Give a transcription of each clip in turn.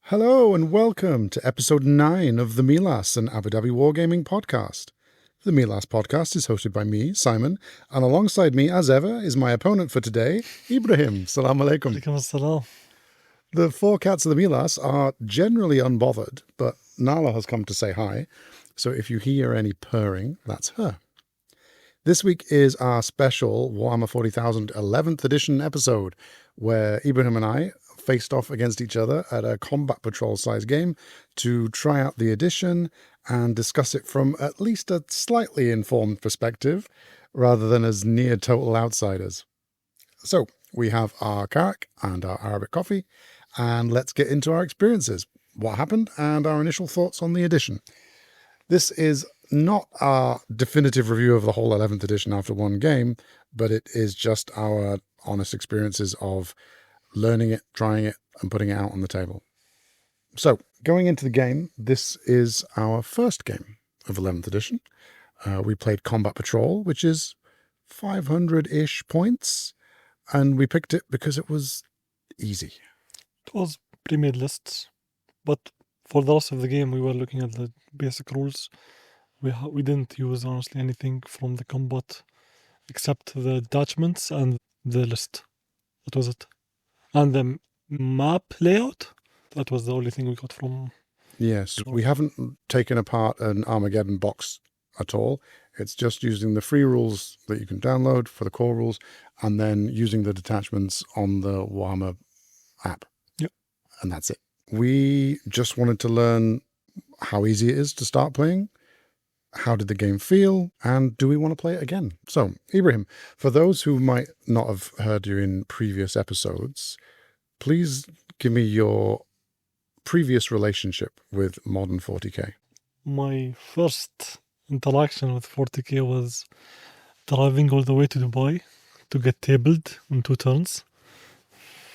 Hello and welcome to episode 9 of the Meelas, an Abu Dhabi Wargaming podcast. The Meelas podcast is hosted by me, Simon, and alongside me, as ever, is my opponent for today, Ibrahim. Salam alaikum. Alaikum assalam. The four cats of the Meelas are generally unbothered, but Nala has come to say hi, so if you hear any purring, that's her. This week is our special Warhammer 40,000 11th edition episode, where Ibrahim and I faced off against each other at a combat patrol size game to try out the edition and discuss it from at least a slightly informed perspective, rather than as near total outsiders. So we have our karak and our Arabic coffee, and let's get into our experiences, what happened, and our initial thoughts on the edition. This is not our definitive review of the whole 11th edition after one game, but it is just our honest experiences of learning it, trying it, and putting it out on the table. So, going into the game, this is our first game of 11th edition. We played Combat Patrol, which is 500-ish points, and we picked it because it was easy. It was pre-made lists, but for the rest of the game, we were looking at the basic rules. We didn't use, honestly, anything from the combat except the detachments and the list. That was it. And the map layout, that was the only thing we got from... Yes, we haven't taken apart an Armageddon box at all. It's just using the free rules that you can download for the core rules, and then using the detachments on the Warhammer app. Yep. And that's it. We just wanted to learn how easy it is to start playing. How did the game feel? And do we want to play it again? So, Ibrahim, for those who might not have heard you in previous episodes, please give me your previous relationship with modern 40k. My first interaction with 40k was driving all the way to Dubai to get tabled in 2 turns.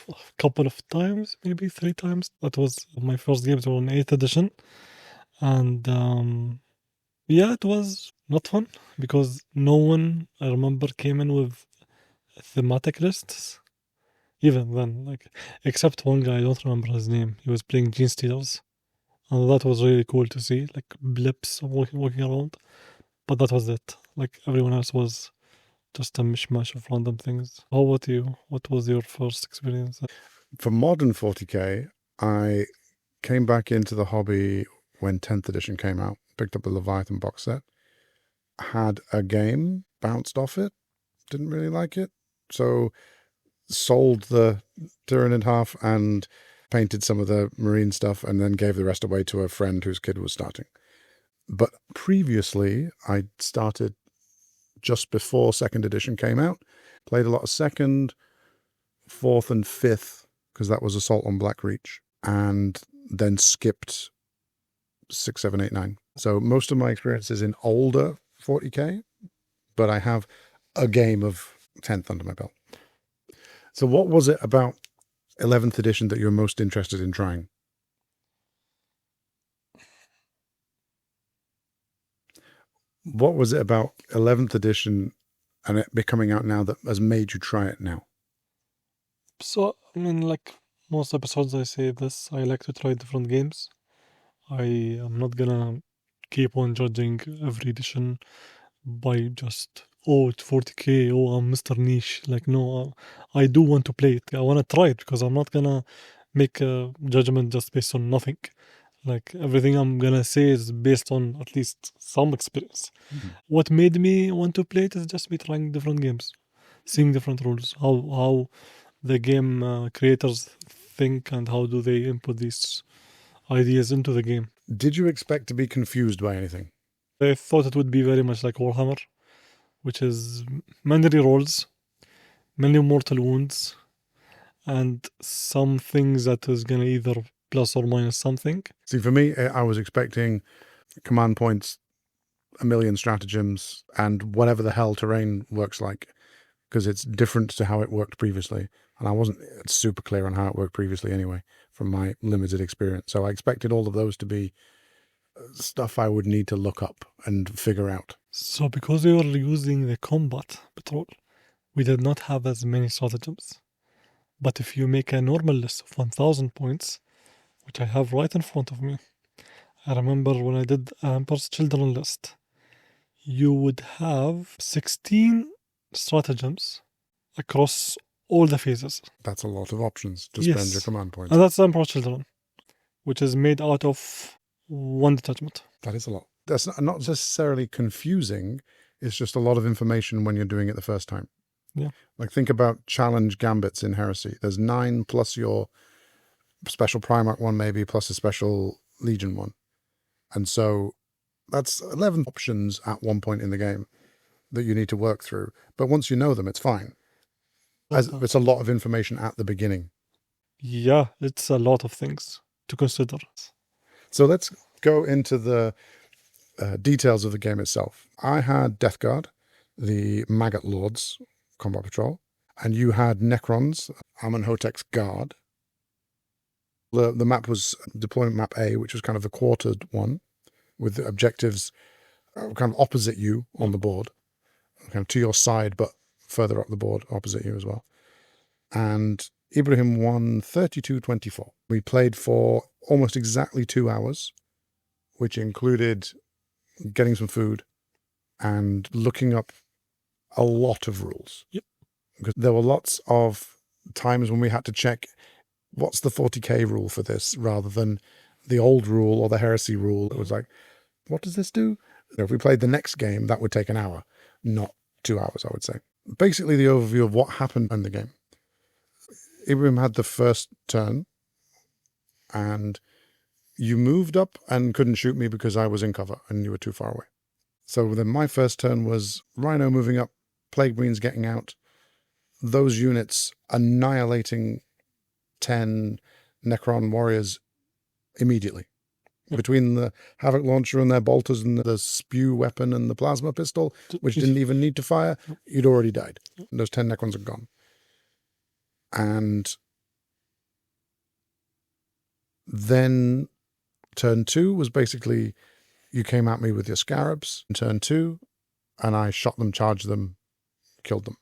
A couple of times, maybe 3 times. That was my first game on 8th edition. And yeah, it was not fun because no one, I remember, came in with thematic lists. Even then, except one guy, I don't remember his name. He was playing Gene Stealers. And that was really cool to see, blips walking around. But that was it. Everyone else was just a mishmash of random things. How about you? What was your first experience? For modern 40k, I came back into the hobby when 10th edition came out, picked up the Leviathan box set, had a game, bounced off it, didn't really like it, so sold the Tyranid half and painted some of the marine stuff and then gave the rest away to a friend whose kid was starting. But previously, I started just before 2nd edition came out, played a lot of 2nd, 4th and 5th, because that was Assault on Blackreach, and then skipped 6, 7, 8, 9. So most of my experience is in older 40k, but I have a game of 10th under my belt. So what was it about 11th edition that you're most interested in trying? What was it about 11th edition and it becoming out now that has made you try it now? So, I mean, like most episodes, I say this, I like to try different games. I am not gonna keep on judging every edition by just, oh, it's 40k, oh, I'm Mr. Niche. No, I do want to play it. I want to try it because I'm not gonna make a judgment just based on nothing. Everything I'm gonna say is based on at least some experience. What made me want to play it is just me trying different games, seeing different rules, how the game creators think and how do they input these ideas into the game. Did you expect to be confused by anything? I thought it would be very much like Warhammer, which is many rolls, many mortal wounds, and some things that is gonna either plus or minus something. See, for me, I was expecting command points, a million stratagems, and whatever the hell terrain works like, because it's different to how it worked previously. And I wasn't super clear on how it worked previously anyway, from my limited experience. So I expected all of those to be stuff I would need to look up and figure out. So because we were using the combat patrol, we did not have as many stratagems. But if you make a normal list of 1000 points, which I have right in front of me. I remember when I did Emperor's Children list, you would have 16 stratagems across all the phases. That's a lot of options to spend your Yes. command points. And that's Emperor's Children, which is made out of one detachment. That is a lot. That's not necessarily confusing. It's just a lot of information when you're doing it the first time. Yeah. Like think about challenge gambits in Heresy. There's 9 plus your special Primarch one maybe, plus a special Legion one. And so that's 11 options at one point in the game that you need to work through. But once you know them, it's fine. It's a lot of information at the beginning. Yeah, it's a lot of things to consider. So let's go into the details of the game itself. I had Death Guard, the Maggot Lords combat patrol, and you had Necrons, Amenhotep's Guard. The map was deployment map A, which was kind of the quartered one, with the objectives kind of opposite you on the board, kind of to your side, but further up the board, opposite you as well. And Ibrahim won 32-24. We played for almost exactly 2 hours, which included getting some food and looking up a lot of rules. Yep. Because there were lots of times when we had to check what's the 40k rule for this rather than the old rule or the heresy rule. It was like, what does this do? If we played the next game, that would take an hour, not 2 hours, I would say. Basically, the overview of what happened in the game. Ibrahim had the first turn, and you moved up and couldn't shoot me because I was in cover and you were too far away. So then my first turn was Rhino moving up, Plague Marines getting out, those units annihilating 10 Necron warriors immediately. Between the Havoc Launcher and their bolters and the spew weapon and the plasma pistol, which didn't even need to fire, you'd already died. And those 10 Necrons are gone. And then turn 2 was basically you came at me with your scarabs in turn 2, and I shot them, charged them, killed them.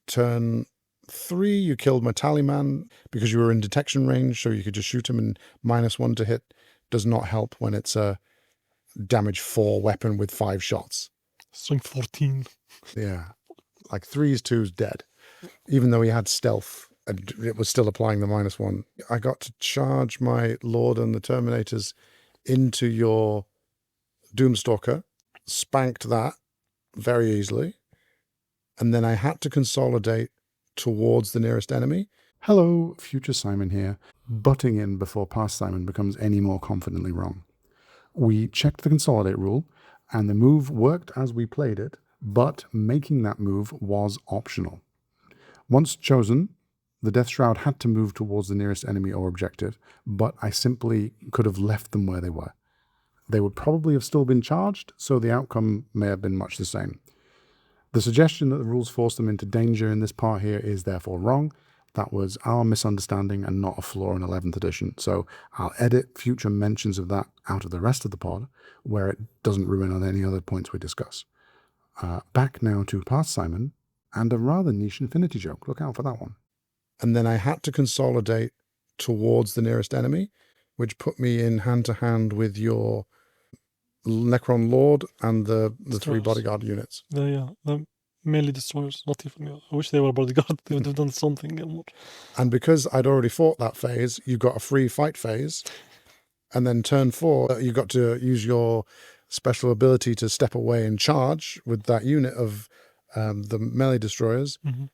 Turn 3, you killed my Tallyman because you were in detection range, so you could just shoot him, and -1 to hit does not help when it's a damage 4 weapon with 5 shots. Strength 14. Yeah. Like 3's 2's dead. Even though he had stealth, and it was still applying the -1. I got to charge my Lord and the Terminators into your Doomstalker, spanked that very easily, and then I had to consolidate towards the nearest enemy. Hello, future Simon here, butting in before past Simon becomes any more confidently wrong. We checked the consolidate rule, and the move worked as we played it, but making that move was optional. Once chosen, the Death Shroud had to move towards the nearest enemy or objective, but I simply could have left them where they were. They would probably have still been charged, so the outcome may have been much the same. The suggestion that the rules force them into danger in this part here is therefore wrong. That was our misunderstanding and not a flaw in 11th edition, so I'll edit future mentions of that out of the rest of the pod, where it doesn't ruin on any other points we discuss. Back now to past Simon, and a rather niche Infinity joke. Look out for that one. And then I had to consolidate towards the nearest enemy, which put me in hand-to-hand with your Necron Lord and the 3 bodyguard units. The melee destroyers, not even. I wish they were bodyguard. They would have done something more. And because I'd already fought that phase, you got a free fight phase. And then turn 4, you got to use your special ability to step away and charge with that unit of the melee destroyers. Mm-hmm.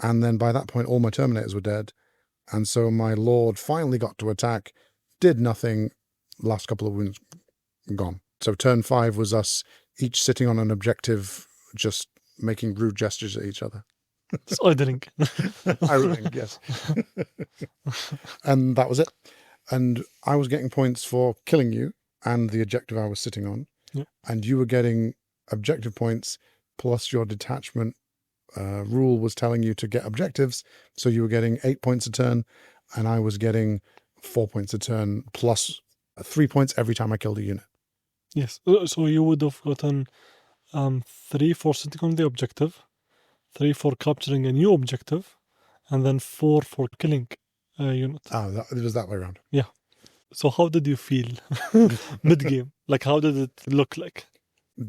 And then by that point, all my Terminators were dead. And so my Lord finally got to attack, did nothing, last couple of wounds gone. So turn 5 was us each sitting on an objective, just making rude gestures at each other. Idling. Idling, yes. And that was it. And I was getting points for killing you and the objective I was sitting on. Yep. And you were getting objective points plus your detachment rule was telling you to get objectives. So you were getting 8 points a turn, and I was getting 4 points a turn plus 3 points every time I killed a unit. Yes. So you would have gotten 3 for sitting on the objective, 3 for capturing a new objective, and then 4 for killing unit. It was that way around. So how did you feel mid-game? Like, how did it look like?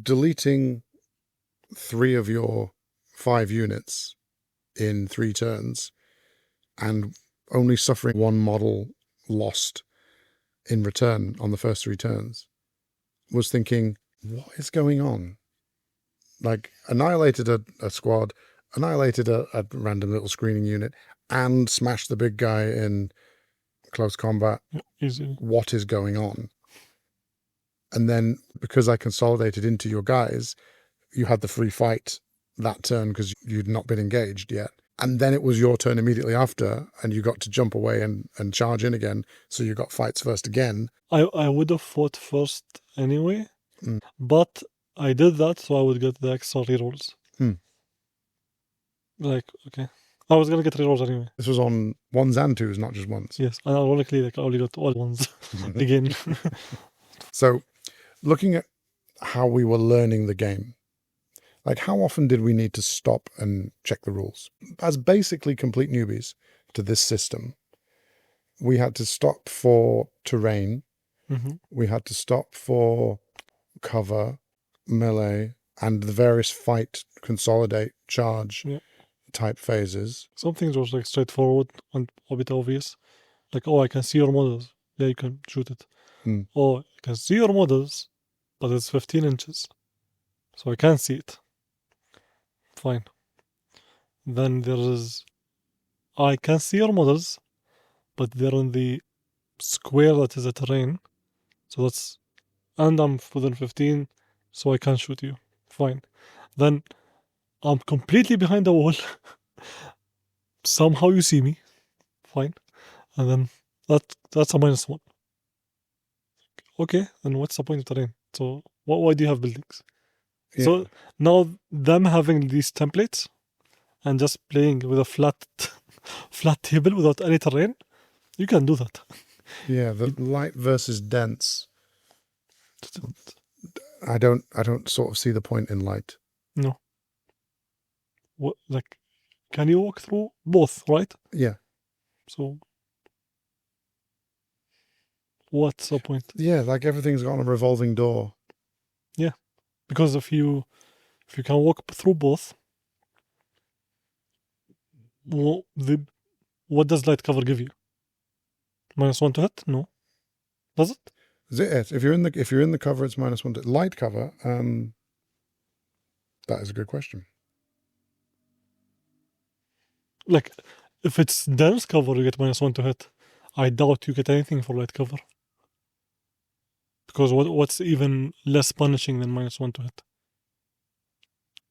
Deleting 3 of your 5 units in 3 turns and only suffering 1 model lost in return on the first 3 turns was thinking, what is going on? Like, annihilated a squad, annihilated a random little screening unit, and smashed the big guy in close combat. Easy. What is going on? And then, because I consolidated into your guys, you had the free fight that turn because you'd not been engaged yet. And then it was your turn immediately after, and you got to jump away and charge in again. So you got fights first again. I would have fought first anyway, Mm. but I did that so I would get the extra rerolls. Like, okay. I was gonna get rerolls anyway. This was on 1s and 2s, not just 1s. Yes, and ironically, like, I only got all ones again. So, looking at how we were learning the game, like, how often did we need to stop and check the rules? As basically complete newbies to this system, we had to stop for terrain, we had to stop for cover, melee, and the various fight, consolidate, charge type phases. Some things were like straightforward and a bit obvious. Like, oh, I can see your models. Yeah, you can shoot it. Oh, I can see your models, but it's 15 inches. So I can't see it. Fine. Then there is, I can see your models, but they're in the square that is a terrain. So that's, and I'm within 15, so I can't shoot you. Fine. Then I'm completely behind the wall. Somehow you see me. Fine. And then that's a -1. Okay, then what's the point of terrain? So why do you have buildings? Yeah. So now them having these templates and just playing with a flat table without any terrain, you can do that. Yeah, the light versus dense. I don't sort of see the point in light. No. What, like, can you walk through both, right? Yeah. So what's the point? Yeah, like everything's got a revolving door. Yeah. Because if you can walk through both, what does light cover give you? -1 to hit? No. Does it? Is it? If you're in the cover, it's -1 to light cover. That is a good question. Like, if it's dense cover, you get -1 to hit. I doubt you get anything for light cover. Because what's even less punishing than -1 to hit?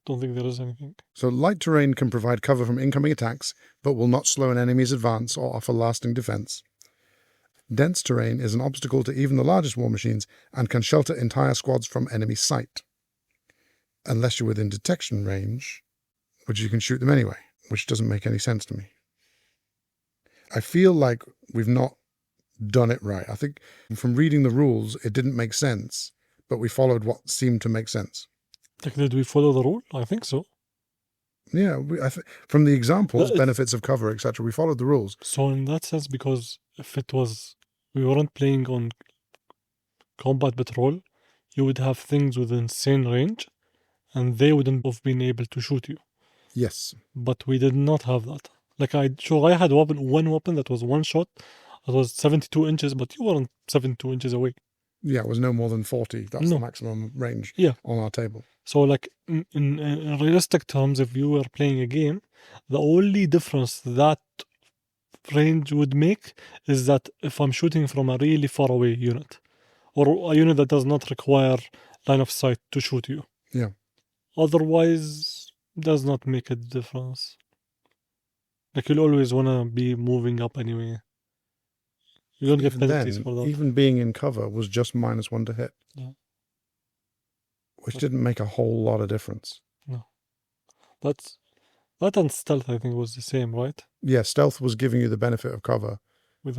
Don't think there is anything. So light terrain can provide cover from incoming attacks, but will not slow an enemy's advance or offer lasting defense. Dense terrain is an obstacle to even the largest war machines and can shelter entire squads from enemy sight. Unless you're within detection range, which you can shoot them anyway, which doesn't make any sense to me. I feel like we've not done it right. I think from reading the rules, it didn't make sense, but we followed what seemed to make sense. Like, did we follow the rule? I think so. Yeah, from the examples, benefits of cover, etc., we followed the rules. So in that sense, because if it was, we weren't playing on combat patrol, you would have things with insane range, and they wouldn't have been able to shoot you. Yes. But we did not have that. Like, I had one weapon that was one shot. That was 72 inches, but you weren't 72 inches away. Yeah, it was no more than 40. That's the maximum range on our table. So, like, in realistic terms, if you were playing a game, the only difference that range would make is that if I'm shooting from a really far away unit, or a unit that does not require line of sight to shoot you. Yeah. Otherwise, does not make a difference. Like, you'll always want to be moving up anyway. You don't get penalties for that. Even being in cover was just -1 to hit. Yeah. Which didn't make a whole lot of difference. No. That and stealth, I think, was the same, right? Yeah, stealth was giving you the benefit of cover.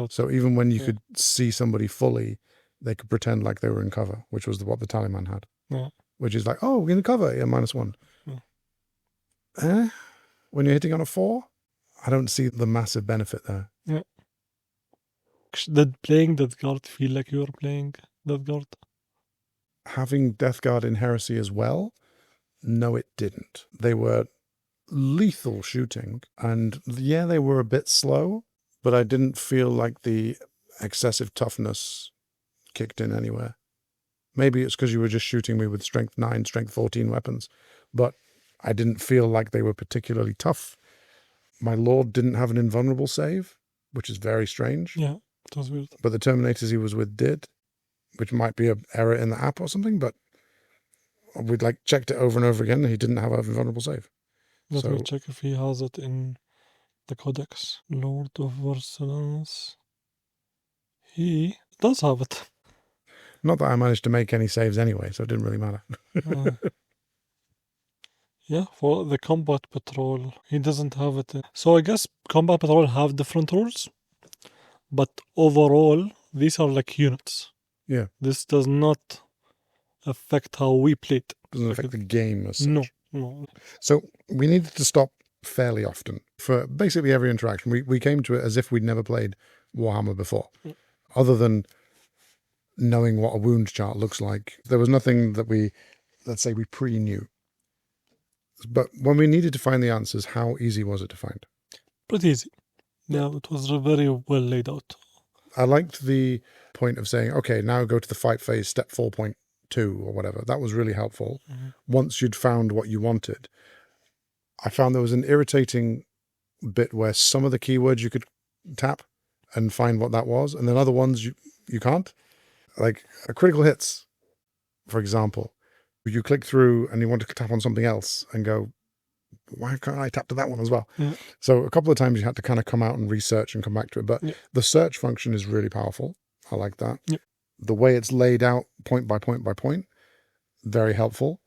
So even when you could see somebody fully, they could pretend like they were in cover, which was what the Taliban had. Yeah. Which is like, oh, we're in the cover, yeah, -1. Yeah. When you're hitting on a 4, I don't see the massive benefit there. Yeah. Did playing Death Guard feel like you were playing Death Guard? Having Death Guard in Heresy as well? No, it didn't. They were lethal shooting, and yeah, they were a bit slow, but I didn't feel like the excessive toughness kicked in anywhere. Maybe it's because you were just shooting me with strength 9, strength 14 weapons, but I didn't feel like they were particularly tough. My Lord didn't have an invulnerable save, which is very strange. Yeah, it was weird. But the Terminators he was with did, which might be an error in the app or something, but we'd like checked it over and over again and he didn't have an invulnerable save. Let So me check if he has it in the codex. Lord of Versalance. He does have it. not that I managed to make any saves anyway, so it didn't really matter. Yeah, for the combat patrol, he doesn't have it. So I guess combat patrol have different rules, but overall, these are like units. Yeah. This does not affect how we played. Doesn't affect the game as such. No. So we needed to stop fairly often for basically every interaction. We came to it as if we'd never played Warhammer before, other than knowing what a wound chart looks like. There was nothing that we pre-knew. But when we needed to find the answers, how easy was it to find? Pretty easy. Yeah, it was very well laid out. I liked the point of saying, okay, now go to the fight phase, step 4.2 or whatever. That was really helpful. Once you'd found what you wanted, I found there was an irritating bit where some of the keywords you could tap and find what that was, and then other ones you can't. Like critical hits, for example. You click through and you want to tap on something else and go, why can't I tap to that one as well? Yeah. So a couple of times you had to kind of come out and research and come back to it. But the search function is really powerful. I like that. Yeah. The way it's laid out point by point by point, very helpful.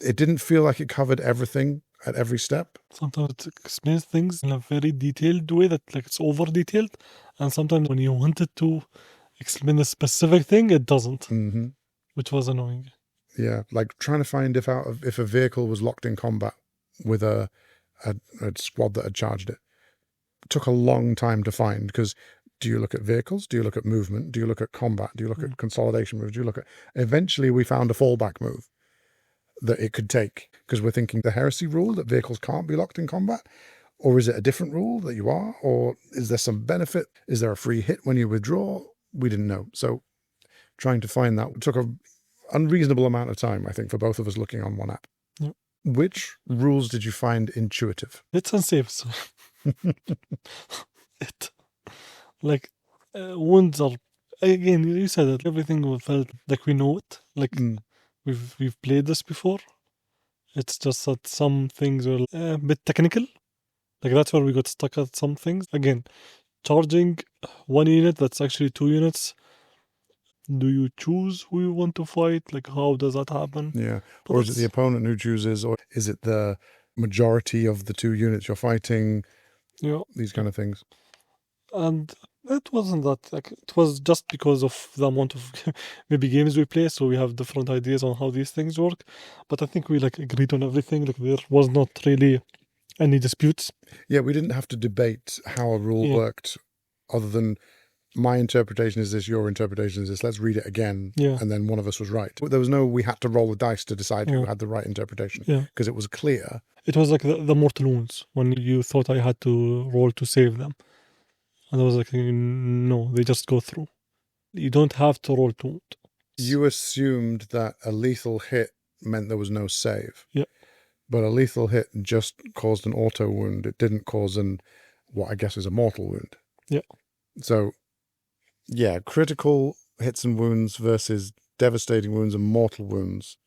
It didn't feel like it covered everything at every step. Sometimes it explains things in a very detailed way that like it's over detailed, and sometimes when you wanted to explain a specific thing, it doesn't, which was annoying. Yeah, like trying to find if a vehicle was locked in combat with a squad that had charged it. Took a long time to find, because do you look at vehicles? Do you look at movement? Do you look at combat? Do you look at consolidation moves? Do you look at... Eventually we found a fallback move that it could take, because we're thinking the heresy rule that vehicles can't be locked in combat, or is it a different rule that you are, or is there some benefit? Is there a free hit when you withdraw? We didn't know. So trying to find that took a unreasonable amount of time, I think, for both of us looking on one app. Yeah. Which rules did you find intuitive? It's unsafe. So. Wounds are, again, you said it, everything felt like we know it. Like we've played this before. It's just that some things were a bit technical. Like that's where we got stuck at some things. Again, charging one unit that's actually 2 units. Do you choose who you want to fight? Like, how does that happen? Yeah. Or is it the opponent who chooses, or is it the majority of the 2 units you're fighting? Yeah. These kind of things. And it wasn't that, like, it was just because of the amount of maybe games we play, so we have different ideas on how these things work. But I think we like agreed on everything. Like there was not really any disputes. Yeah, we didn't have to debate how a rule worked, other than my interpretation is this, your interpretation is this, let's read it again, and then one of us was right. There was no we had to roll the dice to decide who had the right interpretation, because it was clear. It was like the mortal wounds, when you thought I had to roll to save them. And I was like, no, they just go through. You don't have to roll to wound. You assumed that a lethal hit meant there was no save. Yeah. But a lethal hit just caused an auto wound. It didn't cause what I guess is a mortal wound. Yeah. So, yeah, critical hits and wounds versus devastating wounds and mortal wounds.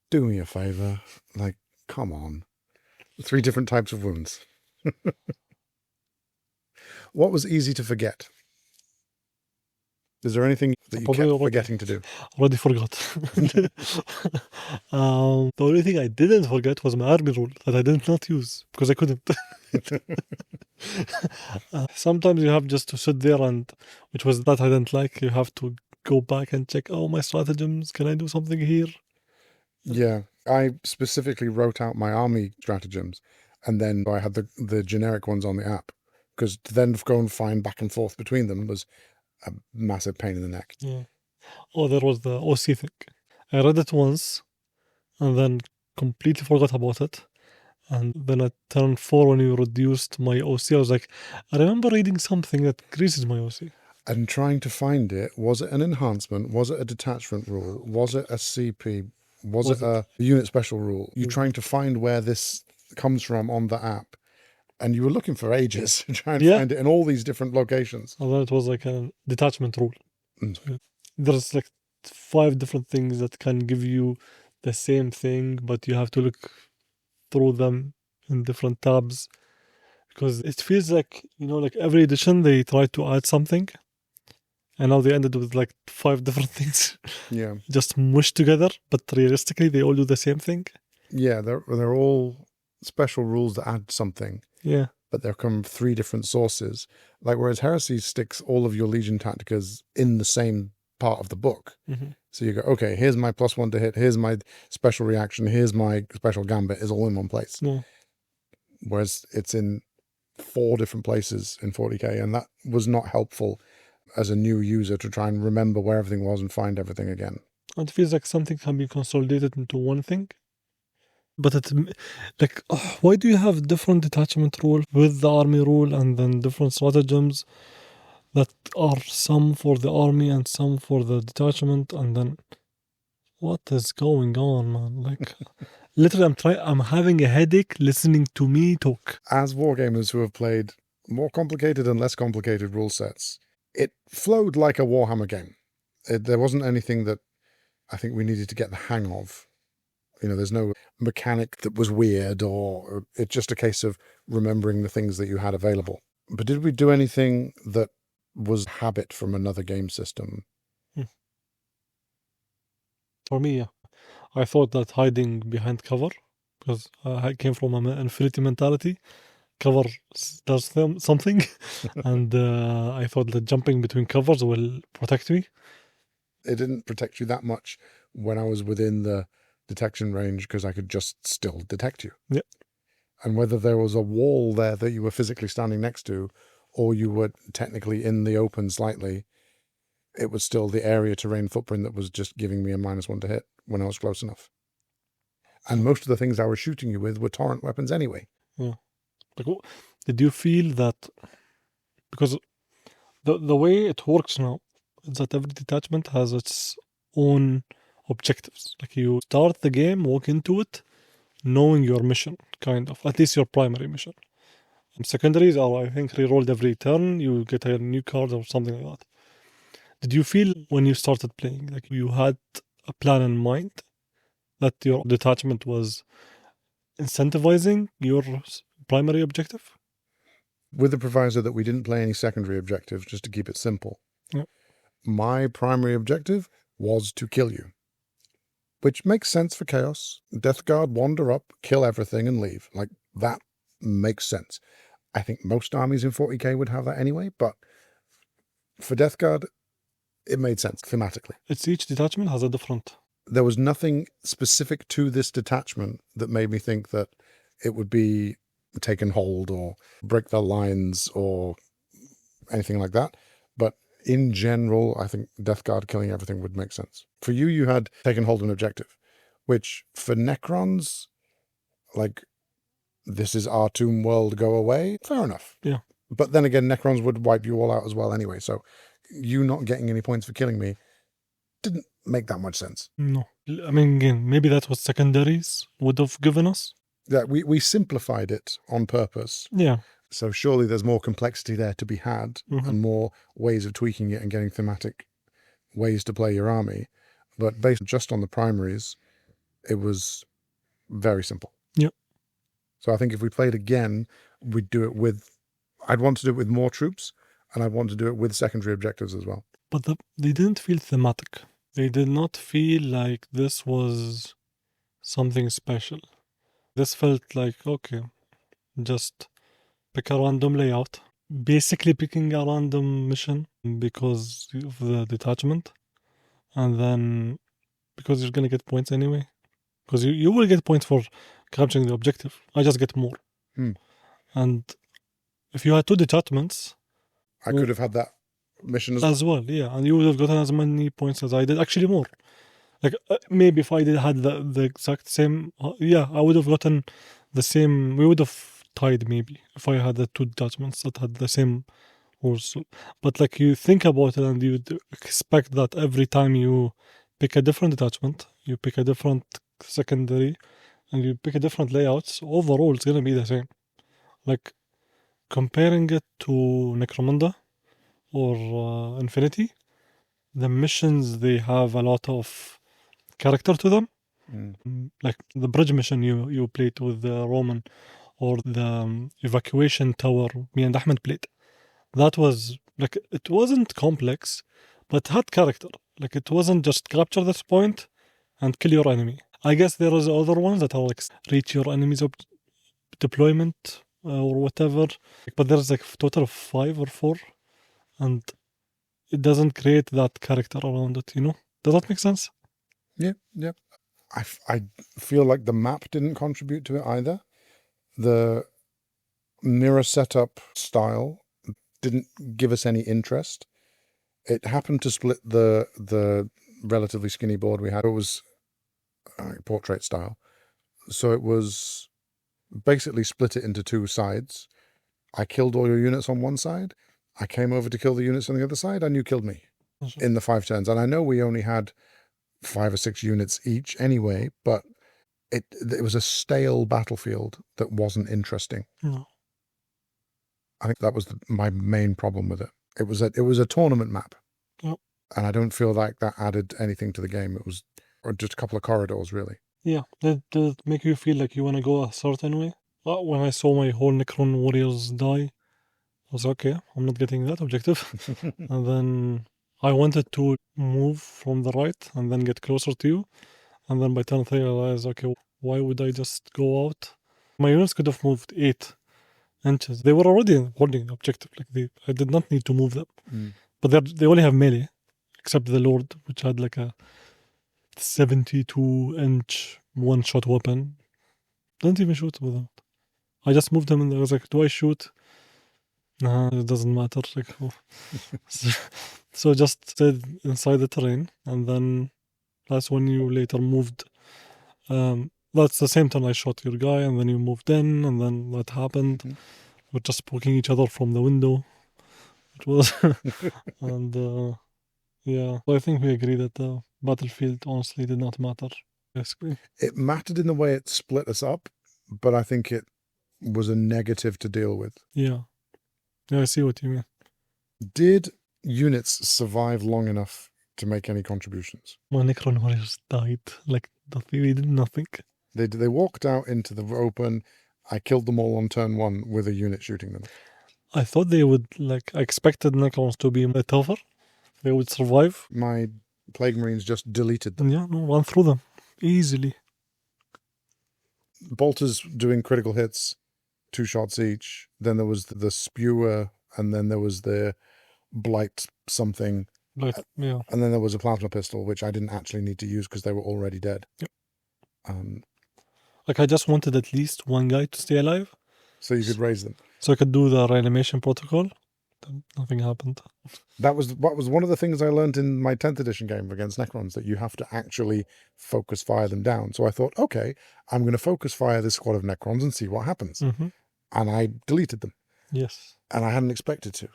Do me a favor. Like, come on. 3 different types of wounds. What was easy to forget? Is there anything that you kept forgetting to do? Already forgot. The only thing I didn't forget was my army rule that I did not use because I couldn't. Sometimes you have just to sit there and, which was that I didn't like, you have to go back and check, my stratagems, can I do something here? Yeah, I specifically wrote out my army stratagems, and then I had the generic ones on the app because to then go and find back and forth between them was a massive pain in the neck. Yeah. Oh, there was the OC thing. I read it once and then completely forgot about it. And then at turn 4, when you reduced my OC, I was like, I remember reading something that increases my OC. And trying to find it, was it an enhancement? Was it a detachment rule? Was it a CP? Was it a unit special rule? You're trying to find where this comes from on the app. And you were looking for ages to try and find it in all these different locations. And then it was like a detachment rule. Mm. So there's like 5 different things that can give you the same thing, but you have to look through them in different tabs. Because it feels like, like every edition they try to add something. And now they ended with like 5 different things. Yeah. Just mushed together, but realistically they all do the same thing. Yeah, they're all special rules that add something. Yeah. But they're from 3 different sources. Like whereas Heresy sticks all of your Legion Tacticas in the same part of the book. Mm-hmm. So you go, okay, here's my +1 to hit, here's my special reaction, here's my special gambit, is all in one place. Yeah. Whereas it's in 4 different places in 40k, and that was not helpful as a new user to try and remember where everything was and find everything again. It feels like something can be consolidated into one thing. But it's like, why do you have different detachment rule with the army rule and then different stratagems that are some for the army and some for the detachment? And then what is going on, man? Like, literally, I'm having a headache listening to me talk. As wargamers who have played more complicated and less complicated rule sets, it flowed like a Warhammer game. There wasn't anything that I think we needed to get the hang of. There's no mechanic that was weird, or it's just a case of remembering the things that you had available. But did we do anything that was habit from another game system? For me, yeah. I thought that hiding behind cover, because I came from an infinity mentality, cover does something, and I thought that jumping between covers will protect me. It didn't protect you that much when I was within the detection range, because I could just still detect you. Yeah. And whether there was a wall there that you were physically standing next to, or you were technically in the open slightly, it was still the area terrain footprint that was just giving me a -1 to hit when I was close enough. And most of the things I was shooting you with were torrent weapons anyway. Yeah. Like, did you feel that, because the way it works now is that every detachment has its own objectives. Like, you start the game, walk into it, knowing your mission, kind of, at least your primary mission. And secondaries are, I think, rerolled every turn. You get a new card or something like that. Did you feel when you started playing like you had a plan in mind, that your detachment was incentivizing your primary objective? With the proviso that we didn't play any secondary objectives, just to keep it simple. Yep. My primary objective was to kill you, which makes sense for Chaos. Death Guard, wander up, kill everything and leave. Like, that makes sense. I think most armies in 40k would have that anyway, but for Death Guard, it made sense thematically. It's each detachment has a different. There was nothing specific to this detachment that made me think that it would be taken hold or break their lines or anything like that. But in general, I think Death Guard killing everything would make sense. For you, you had taken hold of an objective, which for Necrons, like, this is our tomb world, go away. Fair enough. Yeah. But then again, Necrons would wipe you all out as well anyway. So you not getting any points for killing me didn't make that much sense. No. I mean, again, maybe that's what secondaries would have given us. Yeah, we simplified it on purpose. Yeah. So surely there's more complexity there to be had, and more ways of tweaking it and getting thematic ways to play your army. But based just on the primaries, it was very simple. Yep. So I think if we played again, we'd do it with, I'd want to do it with more troops, and I'd want to do it with secondary objectives as well. But they didn't feel thematic. They did not feel like this was something special. This felt like, okay, just pick a random layout. Basically picking a random mission because of the detachment. And then because you're going to get points anyway. Because you will get points for capturing the objective. I just get more. Hmm. And if you had 2 detachments I could have had that mission as well, yeah, and you would have gotten as many points as I did, actually more. Like maybe if I had the exact same, yeah, I would have gotten the same. We would have tied maybe if I had the 2 detachments that had the same rules. But like you think about it, and you expect that every time you pick a different detachment, you pick a different secondary, and you pick a different layouts. Overall, it's gonna be the same. Like comparing it to Necromunda or Infinity, the missions they have a lot of character to them. Like the bridge mission you played with the Roman, or the evacuation tower me and Ahmed played. That was like, it wasn't complex, but had character. Like it wasn't just capture this point and kill your enemy. I guess there is other ones that are like reach your enemy's deployment or whatever. But there's like a total of 5 or 4, and it doesn't create that character around it. Does that make sense? Yeah. I feel like the map didn't contribute to it either. The mirror setup style didn't give us any interest. It happened to split the relatively skinny board we had. It was portrait style, so it was basically split it into 2 sides. I killed all your units on one side. I came over to kill the units on the other side, and you killed me in the 5 turns. And I know we only had 5 or 6 units each anyway, but it was a stale battlefield that wasn't interesting. No. I think that was my main problem with it. It was a tournament map. Yep. And I don't feel like that added anything to the game. It was just a couple of corridors, really. Yeah, did it make you feel like you want to go a certain way? When I saw my whole Necron warriors die, I was okay, I'm not getting that objective. And then I wanted to move from the right and then get closer to you. And then by turn 3 I realized, okay, why would I just go out? My units could have moved 8 inches. They were already holding the objective. Like I did not need to move them. But they only have melee, except the Lord, which had like a 72-inch one-shot weapon. Don't even shoot with it. I just moved them, and I was like, do I shoot? Nah, it doesn't matter. Like, so just stayed inside the terrain, and then that's when you later moved. That's the same time I shot your guy, and then you moved in, and then that happened. We're just poking each other from the window. It was, and yeah, I think we agree that the battlefield honestly did not matter. Basically, it mattered in the way it split us up, but I think it was a negative to deal with. Yeah, I see what you mean. Did units survive long enough to make any contributions? My Necron warriors died. Like, they did nothing. They walked out into the open. I killed them all on turn 1 with a unit shooting them. I thought they would, I expected Necrons to be tougher. They would survive. My Plague Marines just deleted them. And yeah, run through them easily. Bolters doing critical hits, 2 shots each. Then there was the Spewer, and then there was the Blight something. Yeah. And then there was a plasma pistol, which I didn't actually need to use because they were already dead. Yep. Like I just wanted at least one guy to stay alive. So you could raise them. So I could do the reanimation protocol. Then nothing happened. That was one of the things I learned in my 10th edition game against Necrons, that you have to actually focus fire them down. So I thought, okay, I'm going to focus fire this squad of Necrons and see what happens. Mm-hmm. And I deleted them. Yes. And I hadn't expected to.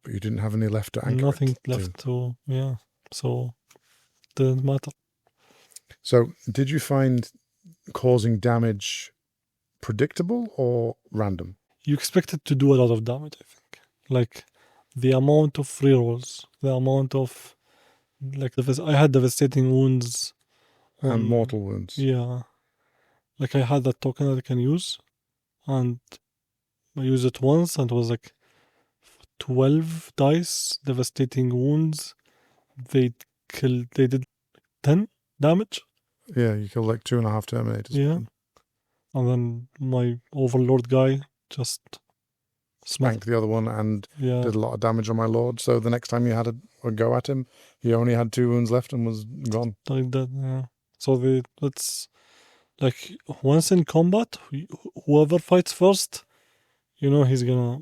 But you didn't have any left to anchor. Nothing left to, yeah. So it didn't matter. So did you find causing damage predictable or random? You expected to do a lot of damage, I think. Like the amount of rerolls, the amount of, I had devastating wounds. And mortal wounds. Yeah. Like I had that token that I can use, and I used it once, and it was like 12 dice, devastating wounds. They did 10 damage. Yeah, you killed like 2.5 Terminators. Yeah. And then my Overlord guy just spanked the other one and yeah. did a lot of damage on my Lord. So the next time you had a go at him, he only had 2 wounds left and was gone. Like that, yeah. So it's like once in combat, whoever fights first, he's gonna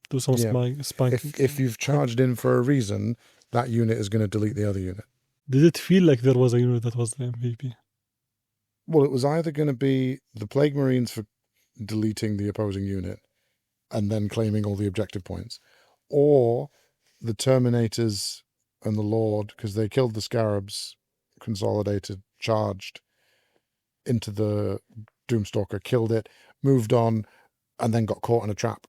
do some Yeah. spanking. If you've charged in for a reason, that unit is going to delete the other unit. Did it feel like there was a unit that was the MVP? Well, it was either going to be the Plague Marines for deleting the opposing unit and then claiming all the objective points, or the Terminators and the Lord, because they killed the Scarabs, consolidated, charged into the Doomstalker, killed it, moved on, and then got caught in a trap,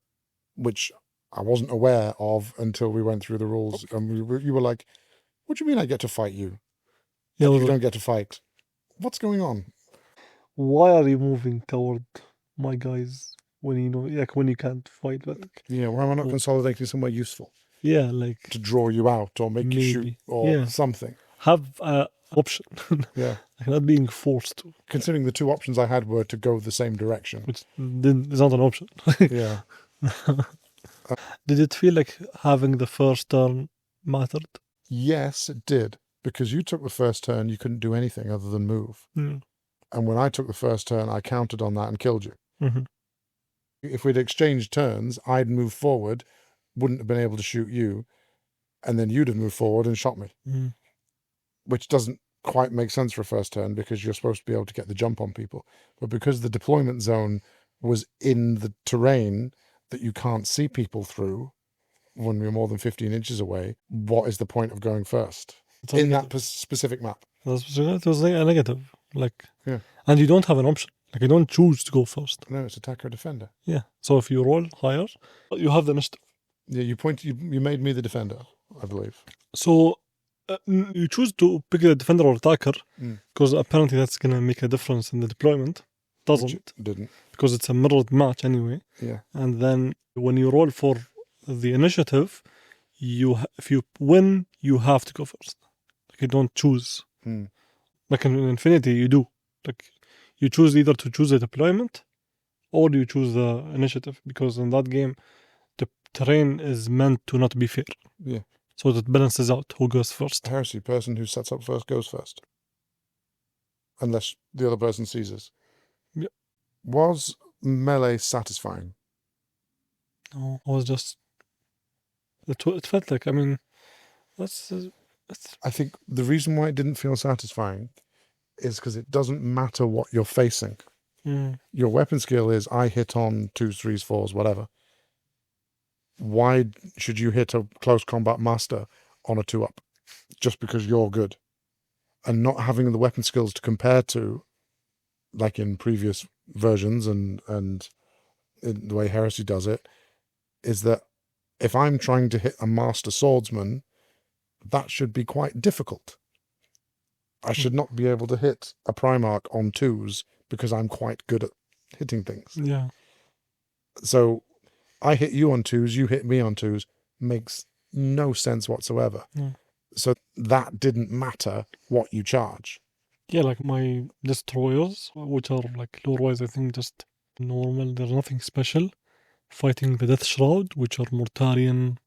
which I wasn't aware of until we went through the rules. And you were like, what do you mean I get to fight you? Yeah, And I you was don't like, get to fight. What's going on? why are you moving toward my guys when you know, like when you can't fight? But Yeah, why am I not Well- consolidating somewhere useful yeah, like to draw you out or make you shoot maybe. or Yeah. something? Have a option, Yeah. like not being forced to, Considering the two options I had were to go the same direction. which then is not an option. Yeah. Did it feel like having the first turn mattered? Yes, it did. Because you took the first turn, you couldn't do anything other than move. Mm. And when I took the first turn, I counted on that and killed you. Mhm. If we'd exchanged turns, I'd move forward, wouldn't have been able to shoot you, and then you'd have moved forward and shot me. Mm. Which doesn't quite make sense for a first turn because you're supposed to be able to get the jump on people. But because the deployment zone was in the terrain that you can't see people through when you're more than 15 inches away, what is the point of going first It's in like- that specific map? it was like a negative, like, Yeah. and you don't have an option. Like you don't choose to go first. No, it's attacker defender. Yeah. So if you roll higher, you have the initiative. Yeah, you made me the defender, I believe. So you choose to pick the defender or attacker Mm. because apparently that's gonna make a difference in the deployment. Doesn't, Which it didn't. because it's a mirrored match anyway. Yeah. And then when you roll for the initiative, if you win, you have to go first. Like you don't choose. Hmm. Like in Infinity, you do. Like you choose either to choose the deployment or you choose the initiative, because in that game, the terrain is meant to not be fair. Yeah. So that balances out who goes first. Heresy, person who sets up first goes first. Unless the other person seizes. Yeah. Was melee satisfying? No, I was just. It felt like, I mean, that's. I think the reason why it didn't feel satisfying is because it doesn't matter what you're facing. Your weapon skill is I hit on 2s, 3s, 4s, whatever. Why should you hit a close combat master on a 2-up? Just because you're good. And not having the weapon skills to compare to, like in previous versions and in the way Heresy does it, is that if I'm trying to hit a master swordsman, that should be quite difficult. I should not be able to hit a Primarch on 2s because I'm quite good at hitting things. Yeah. So I hit you on 2s, you hit me on 2s, makes no sense whatsoever. Yeah. So that didn't matter what you charge. Yeah, like my destroyers, which are like lore-wise, I think just normal. There's nothing special. Fighting the Death Shroud, which are Mortarian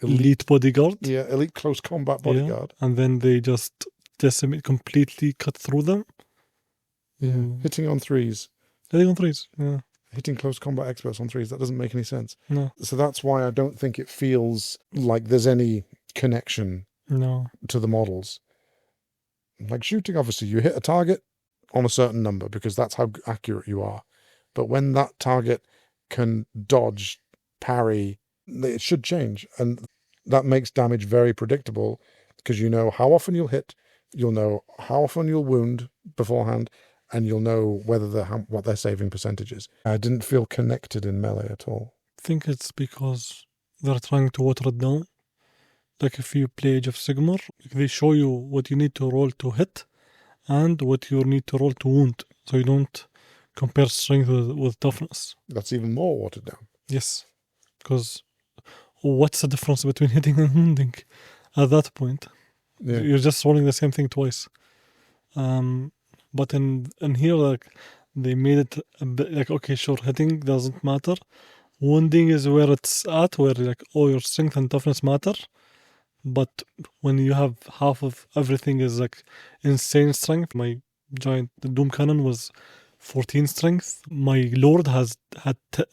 elite bodyguard. Yeah, elite close combat bodyguard. Yeah, and then they just decimate, completely cut through them. Yeah. Hitting on 3s. Hitting on 3s. Yeah. Hitting close combat experts on 3s. That doesn't make any sense. No. So that's why I don't think it feels like there's any connection No. to the models. Like shooting, obviously, you hit a target on a certain number because that's how accurate you are. But when that target can dodge, parry, it should change. And that makes damage very predictable because you know how often you'll hit, you'll know how often you'll wound beforehand, and you'll know whether what their saving percentage is. I didn't feel connected in melee at all. I think it's because they're trying to water it down. Like if you play Age of Sigmar, they show you what you need to roll to hit and what you need to roll to wound. So you don't compare strength with toughness. That's even more watered down. Yes. Because what's the difference between hitting and wounding at that point? Yeah. You're just rolling the same thing twice. But in here, like, they made it a bit like, okay, sure, hitting doesn't matter. Wounding is where it's at, where like, oh, your strength and toughness matter. But when you have half of everything is like insane strength, my giant Doom Cannon was 14 strength. My Lord had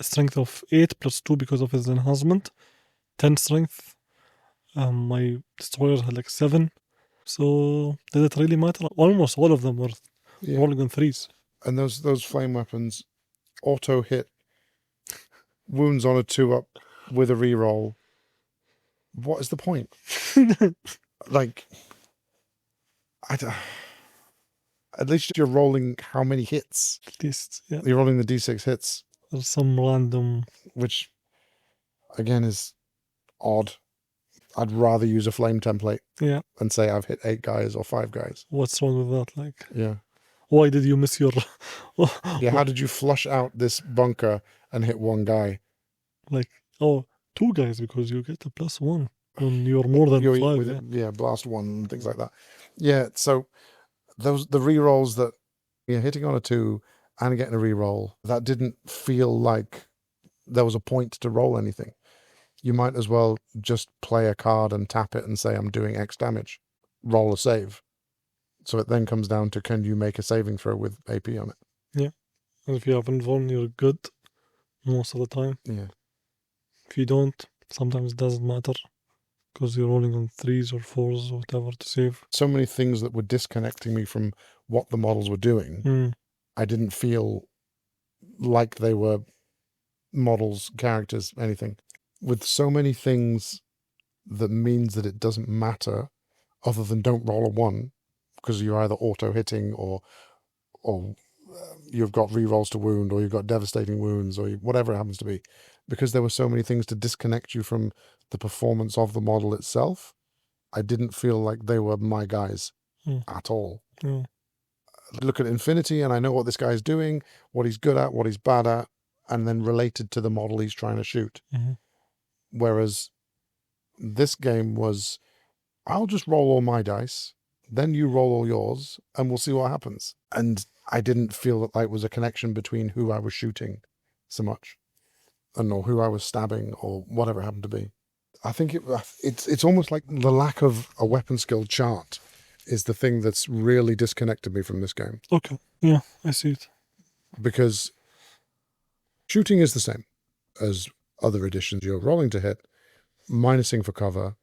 strength of 8 plus 2 because of his enhancement. 10 strength. My Destroyer had like 7. So did it really matter? Almost all of them were rolling on 3s. And those flame weapons auto hit wounds on a 2-up with a reroll. What is the point? Like, at least you're rolling how many hits. At least, yeah. You're rolling the d6 hits. There's some random... Which, again, is odd. I'd rather use a flame template and say I've hit 8 guys or 5 guys. What's wrong with that? Like, yeah. Why did you miss your... Yeah, how did you flush out this bunker and hit 1 guy? Like, 2 guys, because you get a +1 when you're more than 5. Blast 1 and things like that. Yeah, so the rerolls that hitting on a 2 and getting a reroll, that didn't feel like there was a point to roll anything. You might as well just play a card and tap it and say, I'm doing X damage. Roll a save. So it then comes down to, can you make a saving throw with AP on it? Yeah. And if you have Invuln, you're good most of the time. Yeah. If you don't, sometimes it doesn't matter because you're rolling on 3s or 4s or whatever to save. So many things that were disconnecting me from what the models were doing. I didn't feel like they were models, characters, anything. With so many things that means that it doesn't matter other than don't roll a 1 because you're either auto-hitting or you've got rerolls to wound or you've got devastating wounds or whatever it happens to be. Because there were so many things to disconnect you from the performance of the model itself, I didn't feel like they were my guys at all. Look at Infinity and I know what this guy's doing, what he's good at, what he's bad at, and then related to the model he's trying to shoot. Whereas this game was, I'll just roll all my dice, then you roll all yours, and we'll see what happens. And I didn't feel that there was a connection between who I was shooting so much, or who I was stabbing, or whatever it happened to be. I think it's almost like the lack of a weapon skill chart is the thing that's really disconnected me from this game. Okay, yeah, I see it. Because shooting is the same as other editions. You're rolling to hit, minusing for cover,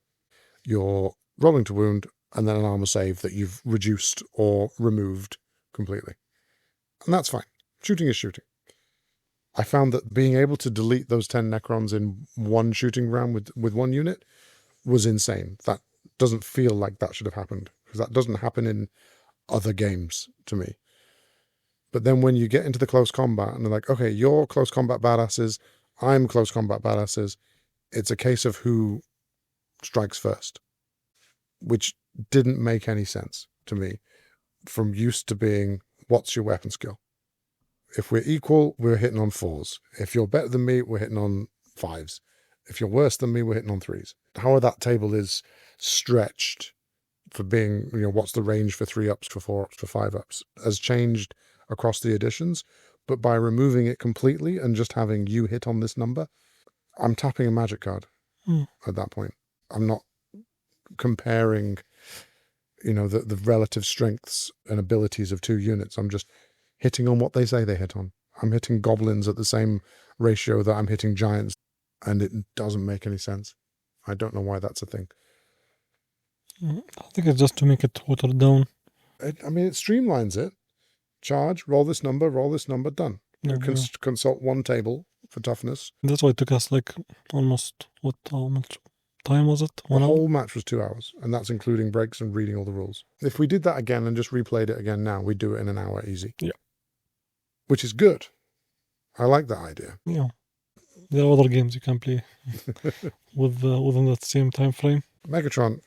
you're rolling to wound, and then an armor save that you've reduced or removed completely. And that's fine. Shooting is shooting. I found that being able to delete those 10 Necrons in one shooting round with one unit was insane. That doesn't feel like that should have happened, because that doesn't happen in other games to me. But then when you get into the close combat and they're like, okay, you're close combat badasses, I'm close combat badasses, it's a case of who strikes first, which didn't make any sense to me from used to being, what's your weapon skill? If we're equal, we're hitting on 4s. If you're better than me, we're hitting on 5s. If you're worse than me, we're hitting on 3s. How that table is stretched for being, what's the range for 3-ups, for 4-ups, for 5-ups, has changed across the editions. But by removing it completely and just having you hit on this number, I'm tapping a magic card at that point. I'm not comparing, the relative strengths and abilities of 2 units. I'm just hitting on what they say they hit on. I'm hitting goblins at the same ratio that I'm hitting giants, and it doesn't make any sense. I don't know why that's a thing. I think it's just to make it watered down. It streamlines it. Charge, roll this number, done. Consult one table for toughness. That's why it took us like almost, how much time was it? The whole match was 2 hours, and that's including breaks and reading all the rules. If we did that again and just replayed it again now, we'd do it in an hour easy. Yeah. Which is good. I like that idea. Yeah. There are other games you can play within that same time frame. Megatron,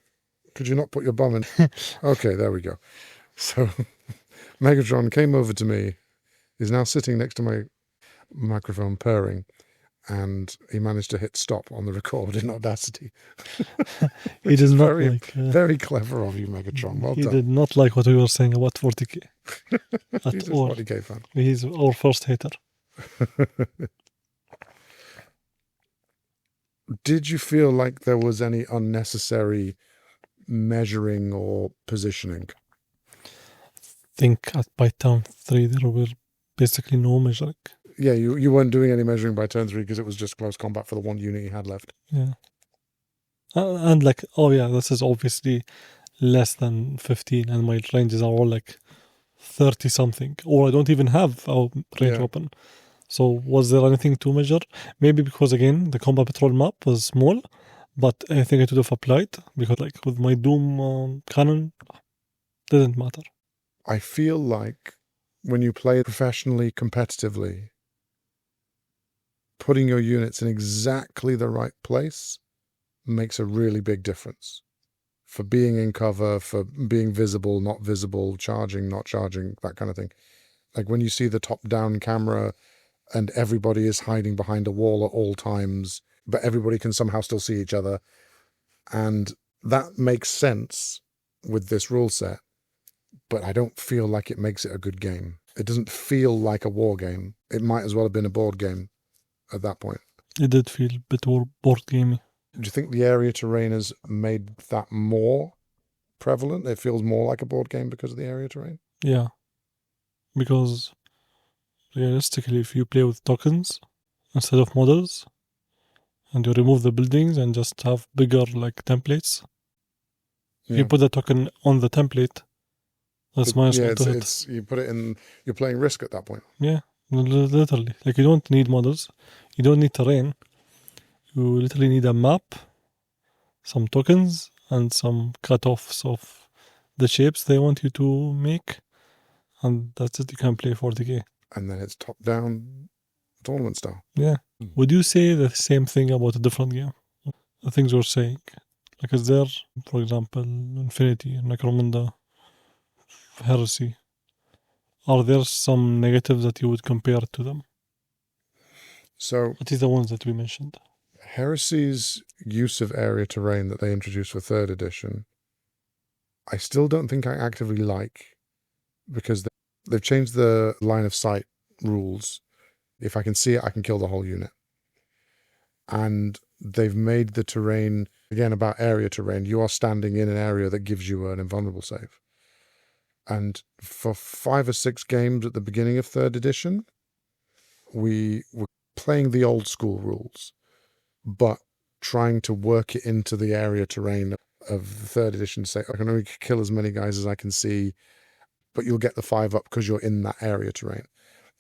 could you not put your bum in? Okay, there we go. So Megatron came over to me. He's now sitting next to my microphone purring, and he managed to hit stop on the record in Audacity. He did not very clever of you, Megatron. Well done. He did not like what we were saying about 40k. He's a 40k fan. He's our first hater. Did you feel like there was any unnecessary measuring or positioning? I think by turn 3 there were basically no measuring. Yeah, you weren't doing any measuring by turn 3 because it was just close combat for the one unit you had left. Yeah. And like, oh yeah, this is obviously less than 15, and my ranges are all like 30 something, or I don't even have a range Yeah. open. So was there anything to measure? Maybe because again the combat patrol map was small, but I think it would have applied because like with my Doom cannon, didn't matter. I feel like when you play professionally, competitively, putting your units in exactly the right place makes a really big difference. For being in cover, for being visible, not visible, charging, not charging, that kind of thing. Like when you see the top-down camera and everybody is hiding behind a wall at all times, but everybody can somehow still see each other. And that makes sense with this rule set, but I don't feel like it makes it a good game. It doesn't feel like a war game. It might as well have been a board game at that point. It did feel a bit more board gamey. Do you think the area terrain has made that more prevalent? It feels more like a board game because of the area terrain? Yeah, because realistically, if you play with tokens instead of models, and you remove the buildings and just have bigger like templates, if you Yeah. put the token on the template, that's minus Yeah, one to hit. it's you put it in, you're playing Risk at that point. Yeah, literally. Like you don't need models, you don't need terrain. You literally need a map, some tokens, and some cutoffs of the shapes they want you to make, and that's it. You can play 40k. And then it's top-down tournament style. Yeah. Would you say the same thing about a different game? The things we're saying. Like is there, for example, Infinity, Necromunda, Heresy, are there some negatives that you would compare to them? So What is the ones that we mentioned? Heresy's use of area terrain that they introduced for 3rd edition, I still don't think I actively like, because they've changed the line of sight rules. If I can see it, I can kill the whole unit. And they've made the terrain, again, about area terrain. You are standing in an area that gives you an invulnerable save. And for 5 or 6 games at the beginning of 3rd edition, we were playing the old school rules, but trying to work it into the area terrain of the 3rd edition to say, I can only kill as many guys as I can see, but you'll get the 5 up because you're in that area terrain.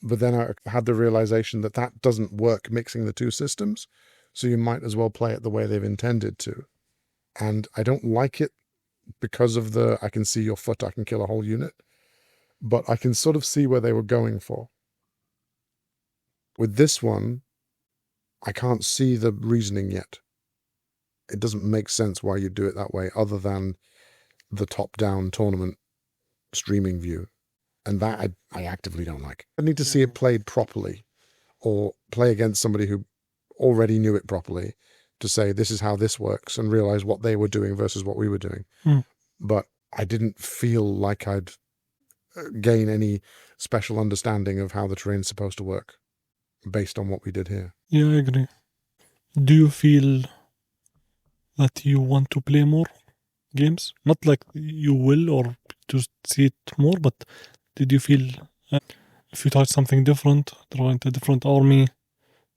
But then I had the realization that that doesn't work mixing the two systems, so you might as well play it the way they've intended to. And I don't like it because of the, I can see your foot, I can kill a whole unit, but I can sort of see where they were going for. With this one, I can't see the reasoning yet. It doesn't make sense why you do it that way, other than the top-down tournament streaming view. And that I actively don't like. I need to see it played properly, or play against somebody who already knew it properly to say, this is how this works, and realize what they were doing versus what we were doing. But I didn't feel like I'd gain any special understanding of how the terrain's supposed to work based on what we did here. Yeah, I agree. Do you feel that you want to play more games? Not like you will or to see it more, but did you feel if you tried something different, tried a different army,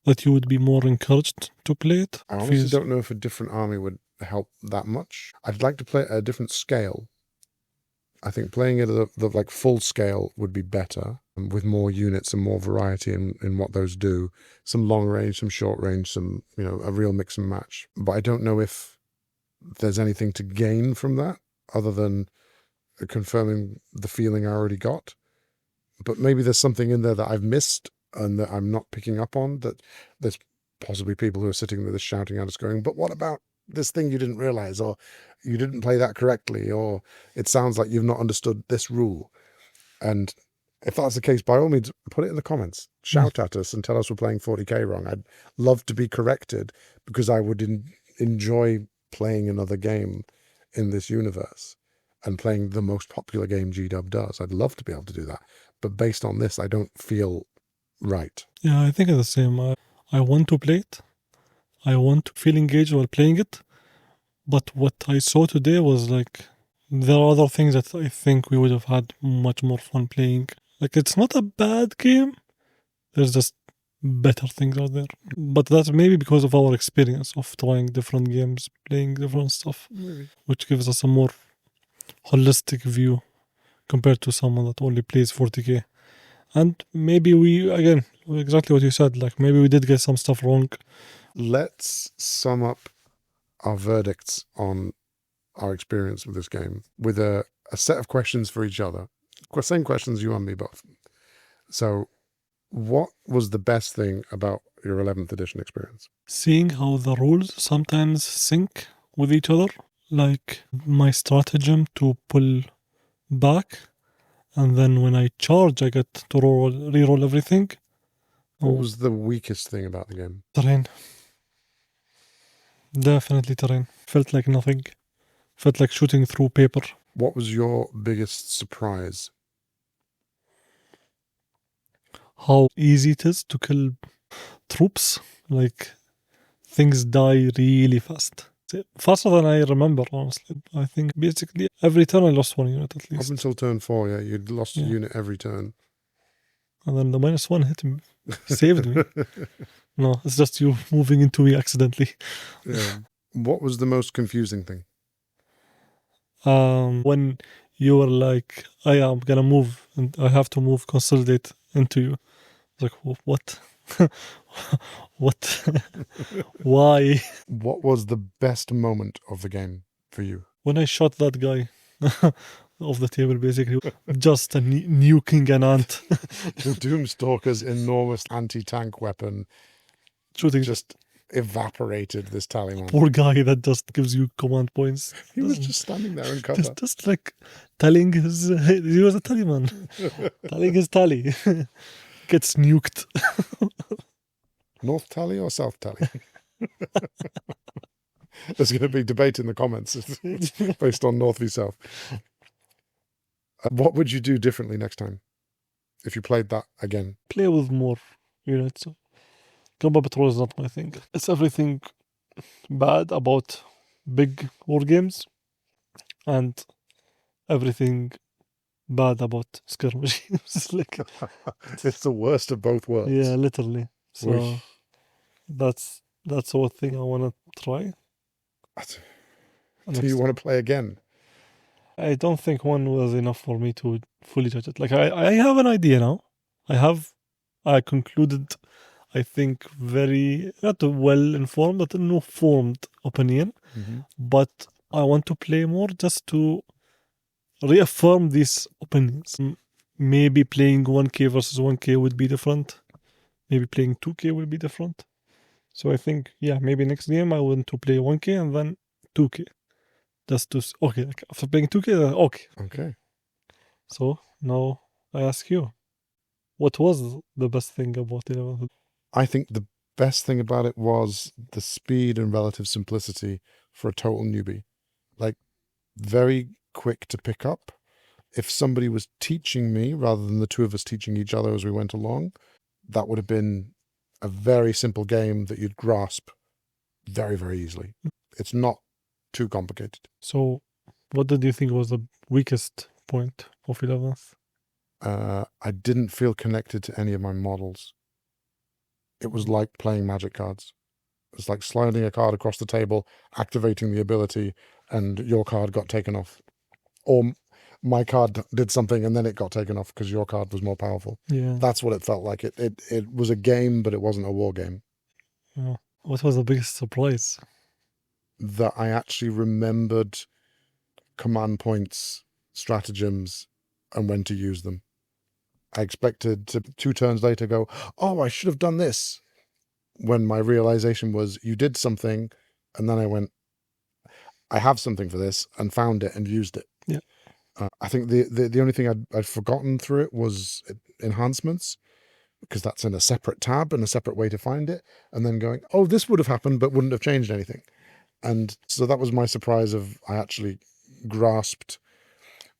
that you would be more encouraged to play it? I honestly don't know if a different army would help that much. I'd like to play at a different scale. I think playing it at the like full scale would be better, with more units and more variety in what those do. Some long range, some short range, some, a real mix and match. But I don't know if there's anything to gain from that other than confirming the feeling I already got. But maybe there's something in there that I've missed and that I'm not picking up on, that there's possibly people who are sitting there shouting at us going, but what about this thing you didn't realize, or you didn't play that correctly, or it sounds like you've not understood this rule. And if that's the case, by all means, put it in the comments. Shout at us and tell us we're playing 40k wrong. I'd love to be corrected, because I would enjoy playing another game in this universe and playing the most popular game GW does. I'd love to be able to do that. But based on this, I don't feel right. Yeah, I think it's the same. I want to play it. I want to feel engaged while playing it. But what I saw today was like, there are other things that I think we would have had much more fun playing. Like, it's not a bad game. There's just better things out there. But that's maybe because of our experience of trying different games, playing different stuff, Maybe. which gives us a more holistic view compared to someone that only plays 40k. And maybe we, again, exactly what you said, like maybe we did get some stuff wrong. Let's sum up our verdicts on our experience with this game with a set of questions for each other. Same questions you and me both. So, what was the best thing about your 11th edition experience? Seeing how the rules sometimes sync with each other, like my stratagem to pull back, and then when I charge, I get to reroll everything. What was the weakest thing about the game? Terrain. Definitely terrain. Felt like nothing. Felt like shooting through paper. What was your biggest surprise? How easy it is to kill troops. Like, things die really fast. Faster than I remember, honestly. I think basically every turn I lost one unit at Up least. until turn 4, yeah, you'd lost a Yeah. unit every turn. And then the -1 hit me. Saved me. No, it's just you moving into me accidentally. Yeah. What was the most confusing thing? When you were like, I'm gonna move and I have to move, consolidate into you. I was like, what? What? Why? What was the best moment of the game for you? When I shot that guy off the table, basically, just a nuking an ant. The Doomstalker's enormous anti-tank weapon Shooting just evaporated this Tallyman. poor guy that just gives you command points. He was just standing there in cover. Just like telling his, he was a tallyman, telling his tally, gets nuked. North Tally or South Tally? There's going to be debate in the comments based on North v South. What would you do differently next time if you played that again? Play with more units. Combat Patrol is not my thing. It's everything bad about big war games and everything bad about skirmish games. Like, It's the worst of both worlds. yeah, literally. So Oof. that's one thing I want to try. Do you want to play again? I don't think one was enough for me to fully judge it. Like, I have an idea now. I concluded, I think, very, not a well-informed, but no formed opinion. But I want to play more just to reaffirm these opinions. Maybe playing 1K versus 1K would be different. Maybe playing 2K will be different. So I think, yeah, maybe next game I want to play 1K and then 2K. Just to, okay, like after playing 2K, then okay. Okay. So now I ask you, what was the best thing about 11th? I think the best thing about it was the speed and relative simplicity for a total newbie. Like, very quick to pick up. If somebody was teaching me rather than the two of us teaching each other as we went along, that would have been a very simple game that you'd grasp very, very easily. It's not too complicated. So what did you think was the weakest point of 11th? I didn't feel connected to any of my models. It was like playing magic cards. It's like sliding a card across the table, activating the ability, and your card got taken off. Or my card did something and then it got taken off because your card was more powerful. Yeah. That's what it felt like. It was a game, but it wasn't a war game. Yeah. What was the biggest surprise? That I actually remembered command points, stratagems, and when to use them. I expected to 2 turns later go, oh, I should have done this. When my realization was you did something, and then I went, I have something for this, and found it and used it. Yeah. I think the only thing I'd forgotten through it was enhancements, because that's in a separate tab and a separate way to find it. And then going, oh, this would have happened, but wouldn't have changed anything. And so that was my surprise of I actually grasped,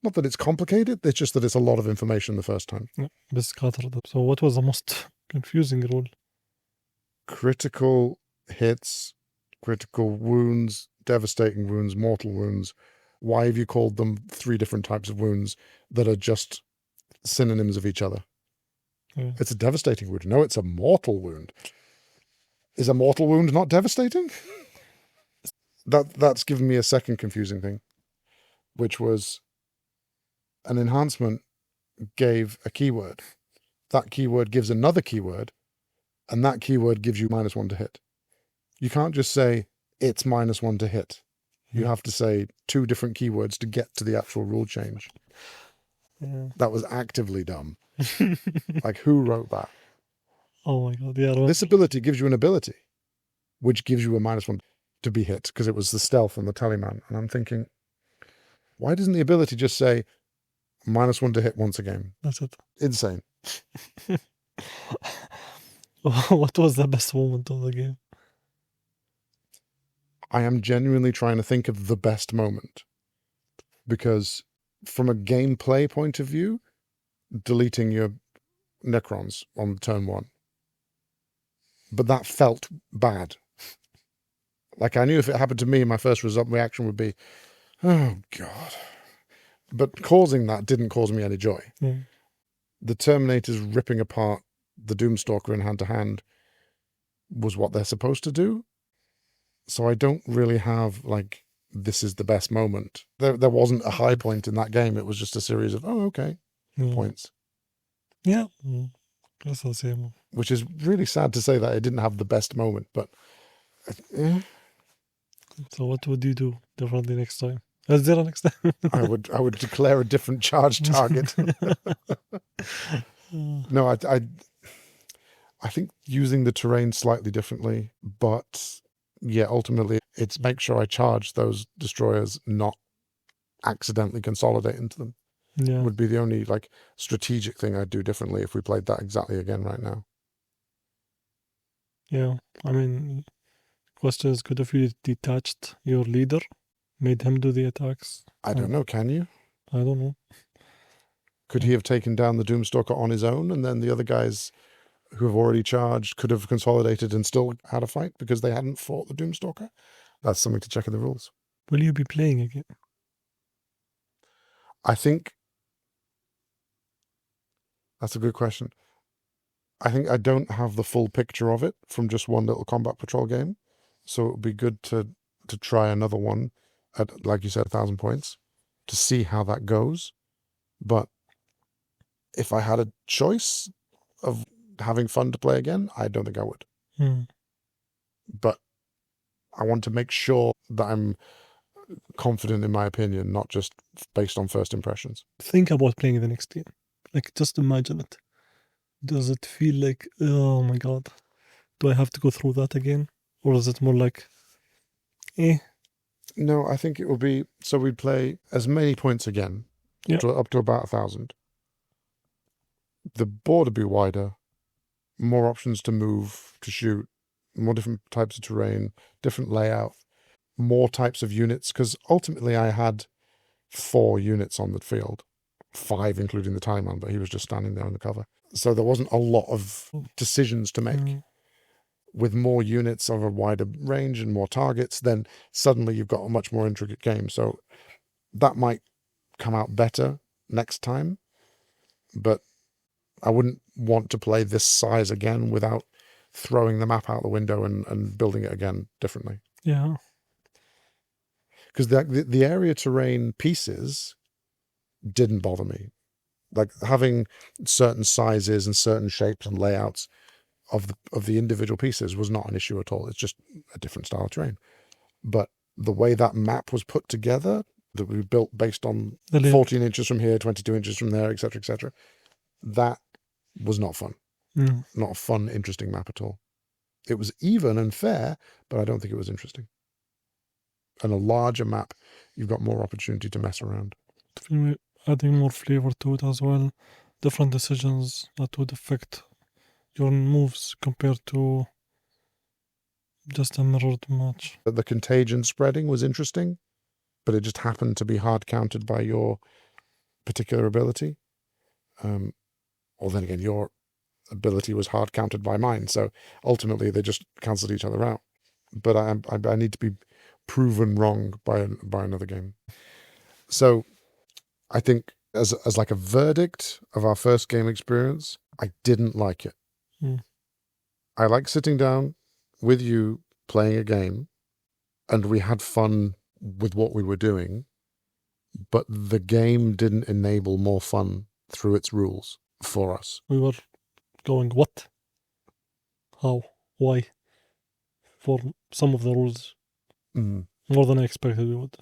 not that it's complicated, it's just that it's a lot of information the first time. Yeah. So what was the most confusing rule? Critical hits, critical wounds, devastating wounds, mortal wounds. Why have you called them 3 different types of wounds that are just synonyms of each other. Yeah. It's a devastating wound. No, it's a mortal wound. Is a mortal wound not devastating? That's given me a second confusing thing, which was an enhancement gave a keyword. That keyword gives another keyword, and that keyword gives you -1 to hit. You can't just say it's -1 to hit. You have to say 2 different keywords to get to the actual rule change. Yeah. That was actively dumb. Like, who wrote that? Oh my god, yeah. This ability gives you an ability, which gives you a -1 to be hit, because it was the stealth and the talisman. And I'm thinking, why doesn't the ability just say -1 to hit once a game? That's it. Insane. What was the best moment of the game? I am genuinely trying to think of the best moment, because from a gameplay point of view, deleting your Necrons on turn 1, but that felt bad. Like, I knew if it happened to me, my first reaction would be, oh god. But causing that didn't cause me any joy. Yeah. The Terminators ripping apart the Doomstalker in hand-to-hand was what they're supposed to do. So I don't really have, like, this is the best moment. There wasn't a high point in that game. It was just a series of, oh, okay, points. Yeah, that's the same. Which is really sad to say that it didn't have the best moment, but... So what would you do differently next time? Is there a next time? I would declare a different charge target. No, I think using the terrain slightly differently, but yeah, ultimately it's make sure I charge those destroyers, not accidentally consolidate into them. Yeah. Would be the only, like, strategic thing I'd do differently if we played that exactly again right now. Yeah, I mean, question is, could if you detached your leader, made him do the attacks? I don't know, can you? I don't know. Could he have taken down the Doomstalker on his own, and then the other guys who have already charged could have consolidated and still had a fight because they hadn't fought the Doomstalker? That's something to check in the rules. Will you be playing again? I think that's a good question. I think I don't have the full picture of it from just one little combat patrol game. So it would be good to try another one at, like you said, 1,000 points to see how that goes. But if I had a choice of having fun to play again, I don't think I would. But I want to make sure that I'm confident in my opinion, not just based on first impressions. Think about playing the next game. Like, just imagine it. Does it feel like, oh my god, do I have to go through that again? Or is it more like, eh? No, I think it will be, so we'd play as many points again, up to about 1,000. The board would be wider, more options to move, to shoot, more different types of terrain, different layout, more types of units, because ultimately I had 4 units on the field, 5 including the Taliban, but he was just standing there on the cover. So there wasn't a lot of decisions to make. With more units of a wider range and more targets, then suddenly you've got a much more intricate game. So that might come out better next time, but I wouldn't want to play this size again without throwing the map out the window and building it again differently. Yeah. Because the area terrain pieces didn't bother me. Like, having certain sizes and certain shapes and layouts of the individual pieces was not an issue at all. It's just a different style of terrain. But the way that map was put together, that we built based on 14 inches from here, 22 inches from there, etc., that was not fun. Not a fun, interesting map at all. It was even and fair, but I don't think it was interesting. And a larger map, you've got more opportunity to mess around. Adding more flavor to it as well. Different decisions that would affect your moves compared to just a mirrored match. The contagion spreading was interesting, but it just happened to be hard countered by your particular ability. Or then again, your ability was hard countered by mine. So ultimately, they just cancelled each other out. But I need to be proven wrong by another game. So I think As like a verdict of our first game experience, I didn't like it. I like sitting down with you playing a game, and we had fun with what we were doing, but the game didn't enable more fun through its rules for us. We were going, what? How? Why? For some of the rules. More than I expected we would.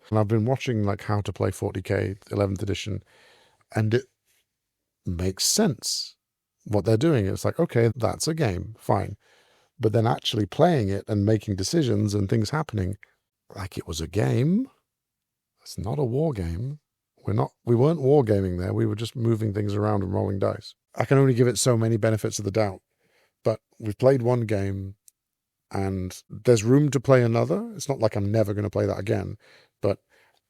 And I've been watching like how to play 40k 11th edition, and it makes sense what they're doing. It's like, okay, that's a game, fine. But then actually playing it and making decisions and things happening, like it was a game. It's not a war game. We weren't wargaming there. We were just moving things around and rolling dice. I can only give it so many benefits of the doubt. But we've played one game, and there's room to play another. It's not like I'm never going to play that again, but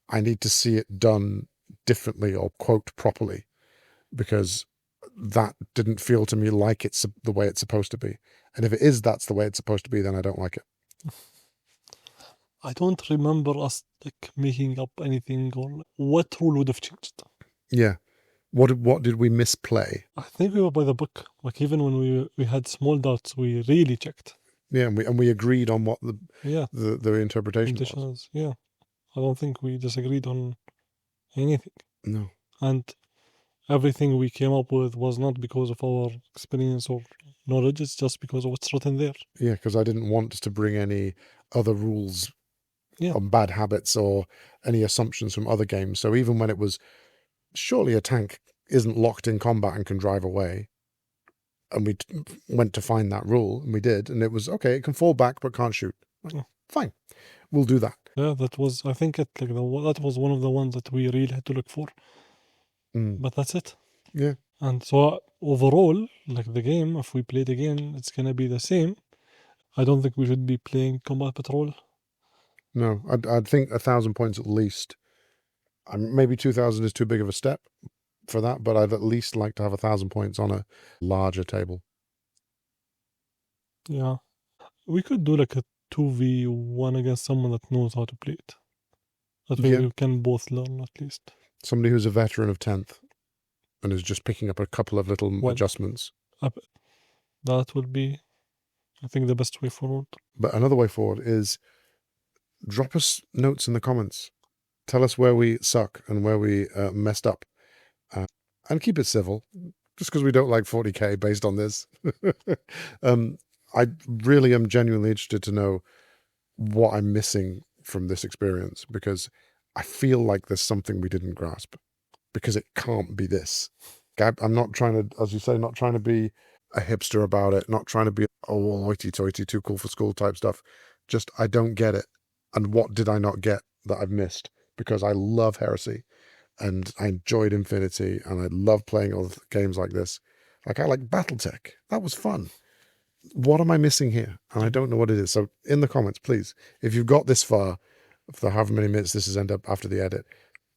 I need to see it done differently or quote properly, because that didn't feel to me like it's the way it's supposed to be. And if it is that's the way it's supposed to be, then I don't like it. I don't remember us like making up anything or what rule would have changed. Yeah. What did we misplay? I think we were by the book. Like even when we had small doubts, we really checked. Yeah, and we agreed on what the interpretation was. Yeah. I don't think we disagreed on anything. No. And everything we came up with was not because of our experience or knowledge, it's just because of what's written there. Yeah, because I didn't want to bring any other rules on bad habits or any assumptions from other games. So even when it was, surely a tank isn't locked in combat and can drive away, and we went to find that rule, and we did, and it was, okay, it can fall back but can't shoot. Fine, we'll do that. Yeah, that was, I think that was one of the ones that we really had to look for. But that's it. Yeah. And so overall, like the game, if we play it again, it's going to be the same. I don't think we should be playing Combat Patrol. No, I'd think 1,000 points at least. Maybe 2,000 is too big of a step for that, but I'd at least like to have 1,000 points on a larger table. Yeah. We could do like a 2v1 against someone that knows how to play it. That way we can both learn at least. Somebody who's a veteran of 10th and is just picking up a couple of little adjustments. That would be, I think, the best way forward. But another way forward is drop us notes in the comments. Tell us where we suck and where we messed up. And keep it civil, just because we don't like 40k based on this. I really am genuinely interested to know what I'm missing from this experience, because I feel like there's something we didn't grasp, because it can't be this. I'm not trying to, as you say, not trying to be a hipster about it, not trying to be, oh, hoity-toity, too cool for school type stuff. Just, I don't get it. And what did I not get that I've missed? Because I love Heresy, and I enjoyed Infinity, and I love playing other games like this. Like, I like Battletech. That was fun. What am I missing here? And I don't know what it is. So in the comments, please, if you've got this far, for however many minutes this has ended up after the edit,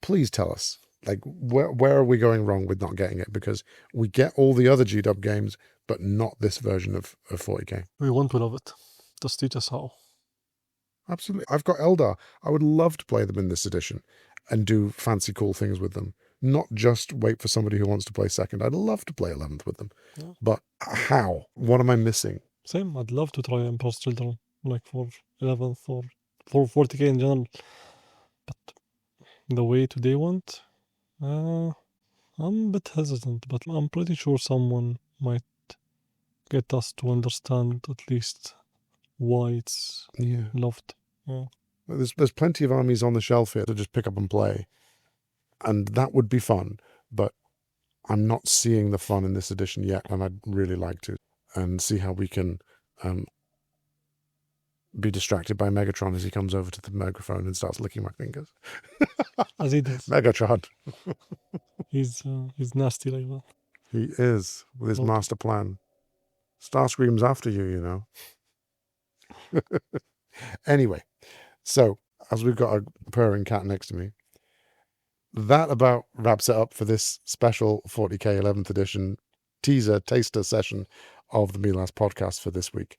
please tell us, like, where are we going wrong with not getting it? Because we get all the other GW games, but not this version of 40k. We want to love it. Just teach us how. Absolutely. I've got Eldar. I would love to play them in this edition and do fancy cool things with them. Not just wait for somebody who wants to play second. I'd love to play 11th with them. Yeah. But how? What am I missing? Same. I'd love to try Emperor's Children, like for 11th or for 40k in general. But the way today went, I'm a bit hesitant, but I'm pretty sure someone might get us to understand at least why it's loved. Yeah. There's plenty of armies on the shelf here to just pick up and play, and that would be fun, but I'm not seeing the fun in this edition yet, and I'd really like to, and see how we can be distracted by Megatron as he comes over to the microphone and starts licking my fingers. As he does. Megatron. He's nasty like that. He is, with his master plan. Starscream's after you, you know. Anyway, so as we've got a purring cat next to me, that about wraps it up for this special 40k 11th edition teaser taster session of the Meelas podcast for this week.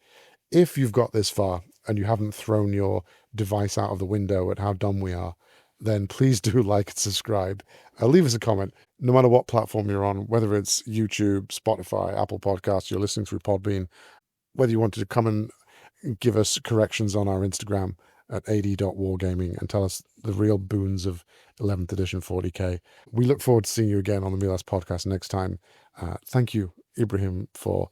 If you've got this far and you haven't thrown your device out of the window at how dumb we are, then please do like and subscribe. Leave us a comment, no matter what platform you're on, whether it's YouTube, Spotify, Apple Podcasts, you're listening through Podbean, whether you wanted to come and give us corrections on our Instagram at ad.wargaming and tell us the real boons of 11th edition 40k. We look forward to seeing you again on the Meelas podcast next time. Thank you, Ibrahim, for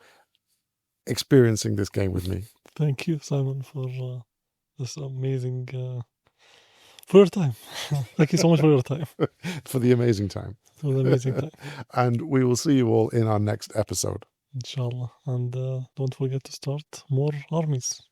experiencing this game with me. Thank you, Simon, for this amazing for your time. Thank you so much for your time. For the amazing time. For the amazing time. And we will see you all in our next episode. Inshallah. And don't forget to start more armies.